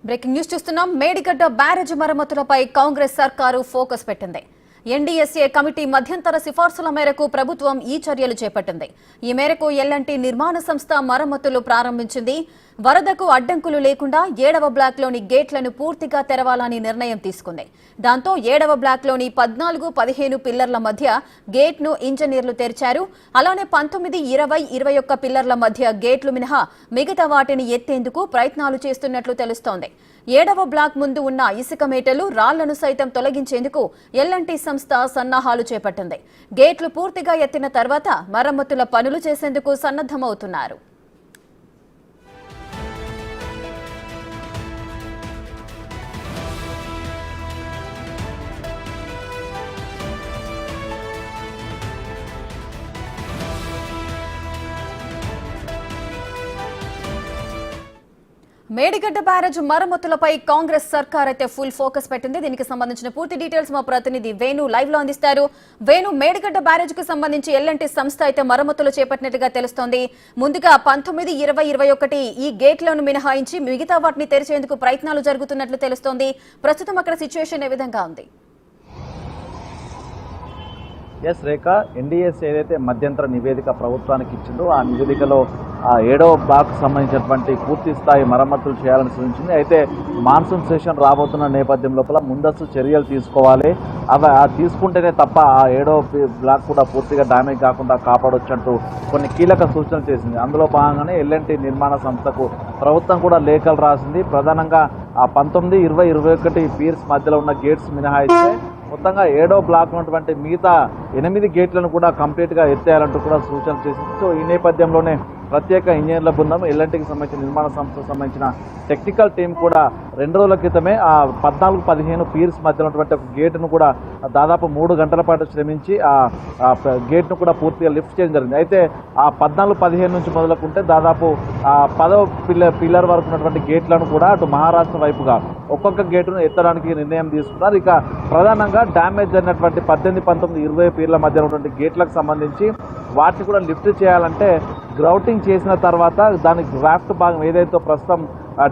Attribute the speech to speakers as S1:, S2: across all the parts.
S1: Breaking news చూస్తున్నాం. Medigadda barrage మరమ్మతులపై Congress సర్కారు focus పెట్టింది. ఎన్డీఎస్ఏ కమిటీ మధ్యంతర సిఫార్సుల మేరకు ప్రభుత్వం ఈ చర్యలు చేపట్టింది. ఈ మేరకు ఎల్ఎన్టీ నిర్మాణ సంస్థ మరమ్మతులు ప్రారంభించింది. వరదకు అడ్డంకులు లేకుండా 7వ బ్లాక్లోని గేట్లను పూర్తిగా తెరవాలని నిర్ణయం తీసుకుంది. దాంతో 7వ బ్లాక్లోని 14, 15 పిల్లర్ల మధ్య గేట్ను ఇంజనీర్లు తెరిచారు. అలానే 19, 20, 21 పిల్లర్ల మధ్య గేట్లు మినహా మిగతా వాటిని ఎత్తేందుకు ప్రయత్నాలు చేస్తున్నట్లు తెలుస్తోంది. 7వ బ్లాక్ ముందు ఉన్న ఇసుక మేటలు, రాళ్లను సైతం తొలగించేందుకు ఎల్ఎన్టీ సంస్థ సన్నాహాలు చేపట్టింది. గేట్లు పూర్తిగా ఎత్తిన తర్వాత మరమ్మతుల పనులు చేసేందుకు సన్నద్దమవుతున్నారు. మేడిగడ్డ బ్యారేజ్ మరమ్మతులపై కాంగ్రెస్ సర్కార్ అయితే ఫుల్ ఫోకస్ పెట్టింది. దీనికి సంబంధించిన పూర్తి డీటెయిల్స్ మా ప్రతినిధి వేణు లైవ్ లో అందిస్తారు. వేణు, మేడిగడ్డ బ్యారేజ్ కు సంబంధించి ఎల్ఎన్టీ సంస్థ అయితే మరమ్మతులు చేపట్టినట్టుగా తెలుస్తోంది. ముందుగా 19, 20, 21 ఈ గేట్లను మినహాయించి మిగతా వాటిని తెరిచేందుకు ప్రయత్నాలు జరుగుతున్నట్లు తెలుస్తోంది. ప్రస్తుతం అక్కడ సిచ్యువేషన్ ఏ విధంగా ఉంది?
S2: ఎస్ రేఖ, ఎన్డీఎస్ ఏదైతే మధ్యంతర నివేదిక ప్రభుత్వానికి ఇచ్చిందో ఆ నివేదికలో 7వ బ్లాక్ సంబంధించినటువంటి పూర్తి స్థాయి మరమ్మతులు చేయాలని సూచించింది. అయితే మాన్సూన్ సెషన్ రాబోతున్న నేపథ్యం లోపల ముందస్తు చర్యలు తీసుకోవాలి. అవి తీసుకుంటేనే తప్ప ఆ 7వ బ్లాక్ కూడా పూర్తిగా డ్యామేజ్ కాకుండా కాపాడొచ్చంటూ కొన్ని కీలక సూచనలు చేసింది. అందులో భాగంగానే ఎల్ఎన్టీ నిర్మాణ సంస్థకు ప్రభుత్వం కూడా లేఖలు రాసింది. ప్రధానంగా ఆ 19, 20, 21 పీర్స్ మధ్యలో ఉన్న గేట్స్ మినహాయిస్తే మొత్తంగా 7వ బ్లాక్ ఉన్నటువంటి మిగతా 8 గేట్లను కూడా కంప్లీట్గా ఎత్తేయాలంటూ కూడా సూచనలు చేసింది. సో ఈ నేపథ్యంలోనే ప్రత్యేక ఇంజనీర్ల బృందం, ఎల్ఎన్టీకి సంబంధించిన నిర్మాణ సంస్థకు సంబంధించిన టెక్నికల్ టీం కూడా 2 రోజుల క్రితమే ఆ 14, 15 పీర్స్ మధ్య ఉన్నటువంటి ఒక గేటును కూడా దాదాపు 3 గంటల పాటు శ్రమించి ఆ గేట్ను కూడా పూర్తిగా లిఫ్ట్ చేయడం జరిగింది. అయితే ఆ 14, 15 నుంచి మొదలుకుంటే దాదాపు 10వ పిల్లర్ వరకు ఉన్నటువంటి గేట్లను కూడా అటు మహారాష్ట్ర వైపుగా ఒక్కొక్క గేటును ఎత్తడానికి నిర్ణయం తీసుకున్నారు. ఇక ప్రధానంగా డ్యామేజ్ అయినటువంటి 18, 19, 20 పీర్ల మధ్య ఉన్నటువంటి గేట్లకు సంబంధించి వాటిని కూడా లిఫ్ట్ చేయాలంటే గ్రౌటింగ్ చేసిన తర్వాత దాని గ్రాఫ్ట్ భాగం ఏదైతే ప్రస్తుతం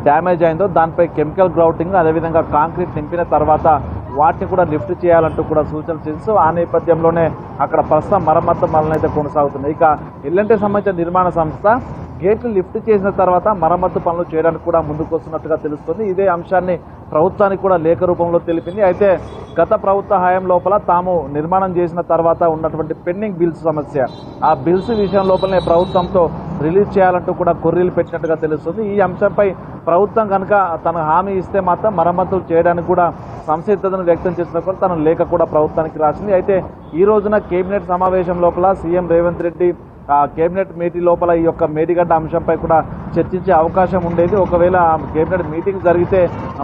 S2: డ్యామేజ్ అయిందో దానిపై కెమికల్ గ్రౌటింగ్, అదేవిధంగా కాంక్రీట్ నింపిన తర్వాత వాటిని కూడా లిఫ్ట్ చేయాలంటూ కూడా సూచనలు చేస్తూ ఆ నేపథ్యంలోనే అక్కడ ప్రస్తుతం మరమ్మతు పనులైతే కొనసాగుతున్నాయి. ఇక ఎల్ఎన్టీ సంబంధించిన నిర్మాణ సంస్థ గేట్లు లిఫ్ట్ చేసిన తర్వాత మరమ్మతు పనులు చేయడానికి కూడా ముందుకు వస్తున్నట్టుగా తెలుస్తుంది. ఇదే అంశాన్ని ప్రభుత్వానికి కూడా లేఖ రూపంలో తెలిపింది. అయితే గత ప్రభుత్వ హయాం లోపల తాము నిర్మాణం చేసిన తర్వాత ఉన్నటువంటి పెండింగ్ బిల్స్ సమస్య, ఆ బిల్స్ విషయం లోపలనే ప్రభుత్వంతో రిలీజ్ చేయాలంటూ కూడా కొర్రీలు పెట్టినట్టుగా తెలుస్తుంది. ఈ అంశంపై ప్రభుత్వం కనుక తన హామీ ఇస్తే మాత్రం మరమ్మతులు చేయడానికి కూడా సంసిద్ధతను వ్యక్తం చేసిన కూడా తన లేఖ కూడా ప్రభుత్వానికి రాసింది. అయితే ఈ రోజున కేబినెట్ సమావేశం లోపల CM Revanth Reddy cabinet meeting లోపల ఈ యొక్క మేడిగడ్డ అంశంపై కూడా చర్చించే అవకాశం ఉండేది. ఒకవేళ కేబినెట్ మీటింగ్ జరిగితే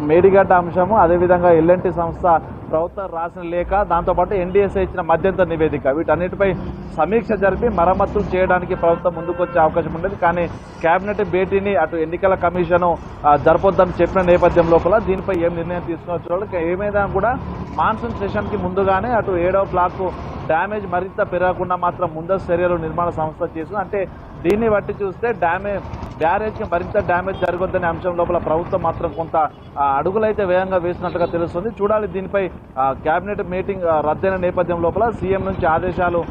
S2: మేడిగడ్డ అంశము, అదేవిధంగా ఎల్ఎన్టీ సంస్థ ప్రభుత్వం రాసిన లేఖ, దాంతోపాటు ఎన్డీఎస్ఏ ఇచ్చిన మధ్యంతర నివేదిక, వీటన్నిటిపై సమీక్ష జరిపి మరమ్మతులు చేయడానికి ప్రభుత్వం ముందుకు వచ్చే అవకాశం ఉండేది. కానీ కేబినెట్ భేటీని అటు ఎన్నికల కమిషను జరపొద్దని చెప్పిన నేపథ్యం లోపల దీనిపై ఏం నిర్ణయం తీసుకున్న ఏమైనా కూడా మాన్సూన్ సెషన్కి ముందుగానే అటు 7వ బ్లాక్ డ్యామేజ్ మరింత పెరగకుండా మాత్రం ముందస్తు చర్యలు నిర్మాణ సంస్థ చేసింది. అంటే దీన్ని బట్టి చూస్తే బ్యారేజ్కి మరింత డ్యామేజ్ జరగొద్దనే అంశం లోపల ప్రభుత్వం మాత్రం కొంత అడుగులైతే వేగంగా వేసినట్టుగా తెలుస్తుంది. చూడాలి దీనిపై కేబినెట్ మీటింగ్ రద్దయిన నేపథ్యం లోపల సీఎం నుంచి ఆదేశాలు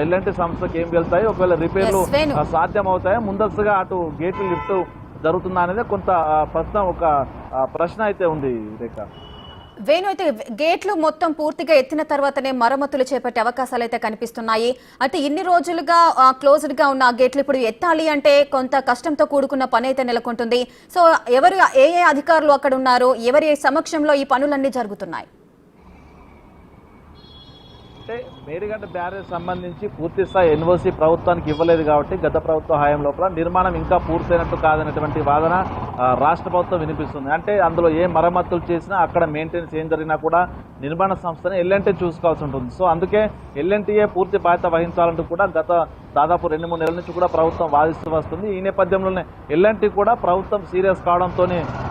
S2: ఎల్ఎన్టీ సంస్థకి ఏం వెళ్తాయి, ఒకవేళ రిపేర్లు సాధ్యం అవుతాయో, ముందస్తుగా అటు గేట్లు లిఫ్ట్ జరుగుతుందా అనేది కొంత ప్రస్తుతం ఒక ప్రశ్న అయితే ఉంది రేఖ.
S1: వేణు, అయితే గేట్లు మొత్తం పూర్తిగా ఎత్తిన తర్వాతనే మరమ్మతులు చేపట్టే అవకాశాలు అయితే కనిపిస్తున్నాయి. అంటే ఇన్ని రోజులుగా క్లోజ్డ్ గా ఉన్న గేట్లు ఇప్పుడు ఎత్తాలి అంటే కొంత కష్టంతో కూడుకున్న పని అయితే నెలకొంటుంది. సో ఏ అధికారులు అక్కడ ఉన్నారు, ఎవరి సమక్షంలో ఈ పనులన్నీ జరుగుతున్నాయి?
S2: అంటే మేడిగడ్డ బ్యారేజ్ సంబంధించి పూర్తి స్థాయి ఎన్ఓసీ ప్రభుత్వానికి ఇవ్వలేదు కాబట్టి గత ప్రభుత్వ హయాం లోపల నిర్మాణం ఇంకా పూర్తయినట్టు కాదనేటువంటి వాదన రాష్ట్ర ప్రభుత్వం వినిపిస్తుంది. అంటే అందులో ఏ మరమ్మతులు చేసినా అక్కడ మెయింటెనెన్స్ ఏం జరిగినా కూడా నిర్మాణ సంస్థని ఎల్ఎన్టీ చూసుకోవాల్సి ఉంటుంది. సో అందుకే ఎల్ఎన్టీఏ పూర్తి బాధ్యత వహించాలంటూ కూడా గత దాదాపు 2-3 నెలల నుంచి కూడా ప్రభుత్వం వాదిస్తూ వస్తుంది. ఈ నేపథ్యంలోనే ఎల్ఎన్టీ కూడా ప్రభుత్వం సీరియస్ కావడంతో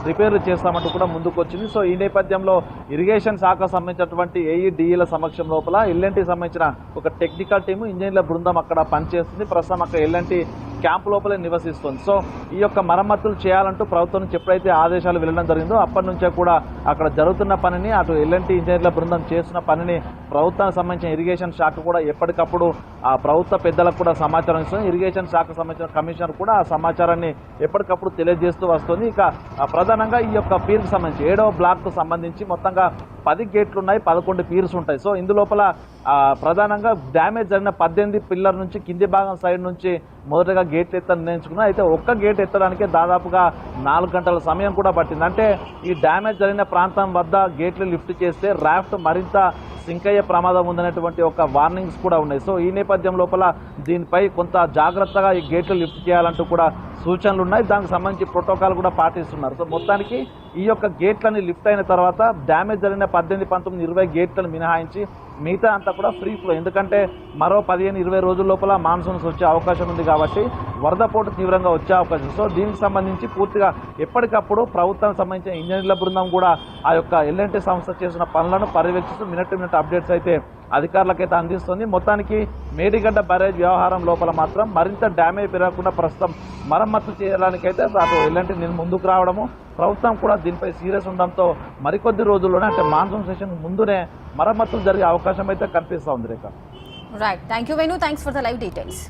S2: రిపేర్లు చేస్తామంటూ కూడా ముందుకు వచ్చింది. సో ఈ నేపథ్యంలో ఇరిగేషన్ శాఖ సంబంధించినటువంటి ఏఈడిఈల సమక్షం లోపల ఎల్ఎన్టీ సంబంధించిన ఒక టెక్నికల్ టీము, ఇంజనీర్ల బృందం అక్కడ పనిచేస్తుంది. ప్రస్తుతం అక్కడ ఎల్ఎన్టీ క్యాంపు లోపలే నివసిస్తుంది. సో ఈ యొక్క మరమ్మతులు చేయాలంటూ ప్రభుత్వం నుంచి ఎప్పుడైతే ఆదేశాలు వెళ్ళడం జరిగిందో అప్పటి నుంచే కూడా అక్కడ జరుగుతున్న పనిని, అటు ఎల్ఎన్టీ ఇంజనీర్ల బృందం చేస్తున్న పనిని ప్రభుత్వానికి సంబంధించిన ఇరిగేషన్ శాఖ కూడా ఎప్పటికప్పుడు ఆ ప్రభుత్వ పెద్దలకు కూడా సమాచారం ఇస్తుంది. ఇరిగేషన్ శాఖకు సంబంధించిన కమిషనర్ కూడా ఆ సమాచారాన్ని ఎప్పటికప్పుడు తెలియజేస్తూ వస్తుంది. ఇక ప్రధానంగా ఈ యొక్క పీర్కి సంబంధించి 7వ బ్లాక్కు సంబంధించి మొత్తంగా 10 గేట్లు ఉన్నాయి, 11 పీర్స్ ఉంటాయి. సో ఇందులోపల ప్రధానంగా డ్యామేజ్ జరిగిన 18 పిల్లర్ నుంచి కింది భాగం సైడ్ నుంచి మొదటగా గేట్లు ఎత్త నిర్ణయించుకున్నా. అయితే ఒక్క గేట్ ఎత్తడానికే దాదాపుగా 4 గంటల సమయం కూడా పట్టింది. అంటే ఈ డ్యామేజ్ జరిగిన ప్రాంతం వద్ద గేట్లు లిఫ్ట్ చేస్తే రాఫ్ట్ మరింత సింక్ అయ్యే ప్రమాదం ఉందనేటువంటి ఒక వార్నింగ్స్ కూడా ఉన్నాయి. సో ఈ నేపథ్యం లోపల దీనిపై కొంత జాగ్రత్తగా ఈ గేట్లు లిఫ్ట్ చేయాలంటూ కూడా సూచనలు ఉన్నాయి. దానికి సంబంధించి ప్రోటోకాల్ కూడా పాటిస్తున్నారు. సో మొత్తానికి ఈ యొక్క గేట్లని లిఫ్ట్ అయిన తర్వాత డ్యామేజ్ జరిగిన 18, 19, 20 గేట్లను మినహాయించి మిగతా అంతా కూడా ఫ్రీ ఫ్లో. ఎందుకంటే మరో 15-20 రోజుల లోపల మాన్సూన్స్ వచ్చే అవకాశం ఉంది కాబట్టి వరద పోటు తీవ్రంగా వచ్చే అవకాశం. సో దీనికి సంబంధించి పూర్తిగా ఎప్పటికప్పుడు ప్రభుత్వానికి సంబంధించిన ఇంజనీర్ల బృందం కూడా ఆ యొక్క ఎల్ఎన్టీ సంస్థ చేసిన పనులను పర్యవేక్షిస్తూ మినిట్ అప్డేట్స్ అయితే అధికారులకైతే అందిస్తుంది. మొత్తానికి మేడిగడ్డ బ్యారేజ్ వ్యవహారం లోపల మాత్రం మరింత డ్యామేజ్ పెరగకుండా ప్రస్తుతం మరమ్మతు చేయడానికైతే అటు ఎల్ఎన్టీ ముందుకు రావడము, ప్రభుత్వం కూడా దీనిపై సీరియస్ ఉండడంతో మరికొద్ది రోజుల్లోనే అంటే మాన్సూన్ సెషన్ ముందునే మరమ్మతులు జరిగే అవకాశం అయితే కనిపిస్తూ ఉంది. Rekha.
S1: Right, thank you Venu, thanks for the live details.